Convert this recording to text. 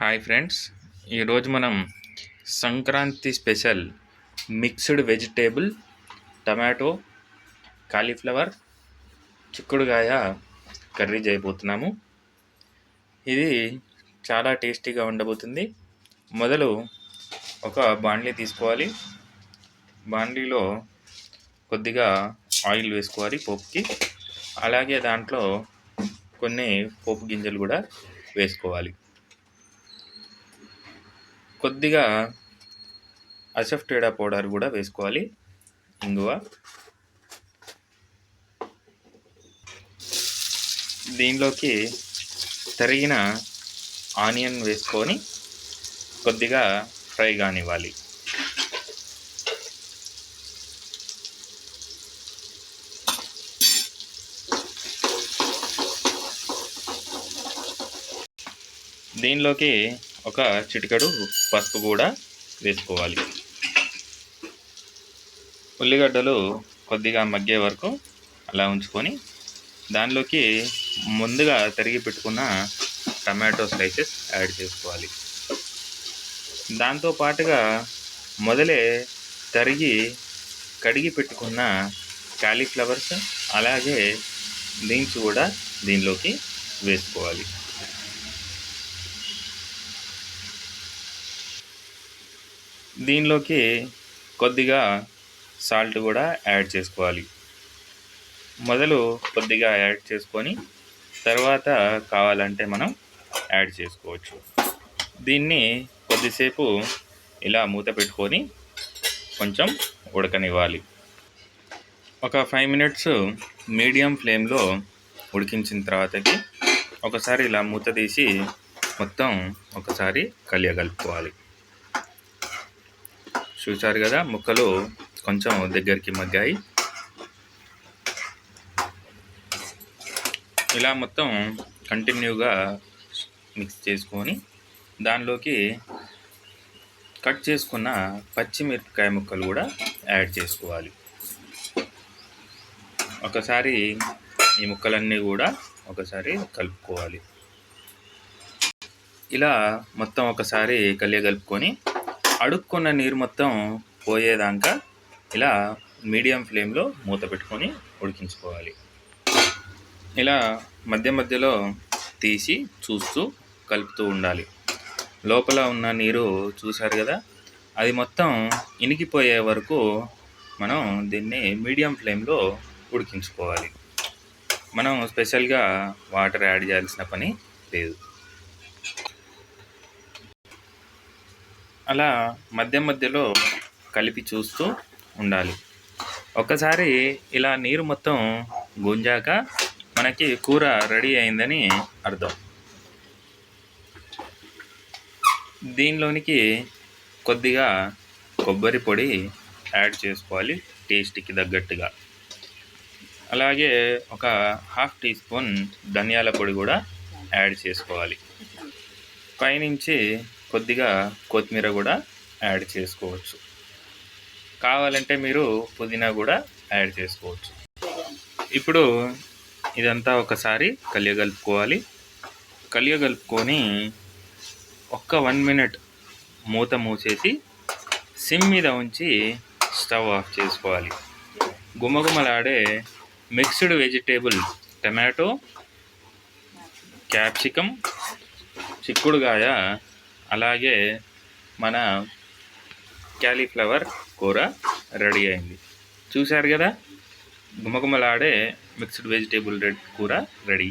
Hi friends, ఈరోజు మనం Sankranti special mixed vegetable tomato cauliflower చిక్కుడుగాయ కర్రీ చేయబోతున్నాము. ఇది చాలా టేస్టీగా ఉండబోతుంది. మొదలు ఒక బాండ్లీ తీసుకోవాలి. బాండ్లీలో కొద్దిగా ఆయిల్ వేసుకోవాలి పోపుకి. అలాగే దాంట్లో కొన్ని పోపు గింజలు కూడా వేసుకోవాలి. కొద్దిగా అసఫ్టేడా పౌడర్ కూడా వేసుకోవాలి. ఇంగువ, దీనిలోకి తరిగిన ఆనియన్ వేసుకొని కొద్దిగా ఫ్రై కానివ్వాలి. దీనిలోకి ఒక చిటికెడు పసుపు కూడా వేసుకోవాలి. ఉల్లిగడ్డలు కొద్దిగా మగ్గే వరకు అలా ఉంచుకొని దానిలోకి ముందుగా తరిగి పెట్టుకున్న టమాటో స్లైసెస్ యాడ్ చేసుకోవాలి. దాంతో పాటుగా మొదలే తరిగి కడిగి పెట్టుకున్న కాలీఫ్లవర్స్ అలాగే బీన్స్ కూడా దీనిలోకి వేసుకోవాలి. దీనిలోకి కొద్దిగా సాల్ట్ కూడా యాడ్ చేసుకోవాలి. మొదలు కొద్దిగా యాడ్ చేసుకొని తర్వాత కావాలంటే మనం యాడ్ చేసుకోవచ్చు. దీన్ని కొద్దిసేపు ఇలా మూత పెట్టుకొని కొంచెం ఉడకనివ్వాలి. ఒక 5 మినిట్స్ మీడియం ఫ్లేమ్లో ఉడికించిన తర్వాతకి ఒకసారి ఇలా మూత తీసి మొత్తం ఒకసారి కలుపుకోవాలి. చూసారు కదా, ముక్కలు కొంచెం దగ్గరికి మగ్గాయి. ఇలా మొత్తం కంటిన్యూగా మిక్స్ చేసుకొని దానిలోకి కట్ చేసుకున్న పచ్చిమిరపకాయ ముక్కలు కూడా యాడ్ చేసుకోవాలి. ఒకసారి ఈ ముక్కలన్నీ కూడా ఒకసారి కలుపుకోవాలి. ఇలా మొత్తం ఒకసారి కలుపుకొని అడుక్కున్న నీరు మొత్తం పోయేదాకా ఇలా మీడియం ఫ్లేమ్లో మూత పెట్టుకొని ఉడికించుకోవాలి. ఇలా మధ్య మధ్యలో తీసి చూస్తూ కలుపుతూ ఉండాలి. లోపల ఉన్న నీరు చూసారు కదా, అది మొత్తం ఇనికిపోయే వరకు మనం దీన్ని మీడియం ఫ్లేమ్లో ఉడికించుకోవాలి. మనం స్పెషల్గా వాటర్ యాడ్ చేయాల్సిన పని లేదు. అలా మధ్య మధ్యలో కలిపి చూస్తూ ఉండాలి. ఒకసారి ఇలా నీరు మొత్తం గుంజాక మనకి కూర రెడీ అయిందని అర్థం. దీనిలోనికి కొద్దిగా కొబ్బరి పొడి యాడ్ చేసుకోవాలి టేస్ట్కి తగ్గట్టుగా. అలాగే ఒక 1/2 టీ స్పూన్ ధనియాల పొడి కూడా యాడ్ చేసుకోవాలి. పైనుంచి కొద్దిగా కొత్తిమీర కూడా యాడ్ చేసుకోవచ్చు. కావాలంటే మీరు పుదీనా కూడా యాడ్ చేసుకోవచ్చు. ఇప్పుడు ఇదంతా ఒకసారి కలుపుకోవాలి. కలుపుకొని ఒక్క 1 మినిట్ మూత మూసేసి సిమ్ మీద ఉంచి స్టవ్ ఆఫ్ చేసుకోవాలి. గుమగుమలాడే మిక్స్డ్ వెజిటేబుల్ టమాటో, క్యాప్సికమ్, చిక్కుడుగాయ అలాగే మన కాలీఫ్లవర్ కూర రెడీ అయింది. చూశారు కదా, గుమగుమలాడే మిక్స్డ్ వెజిటేబుల్ కూర రెడీ.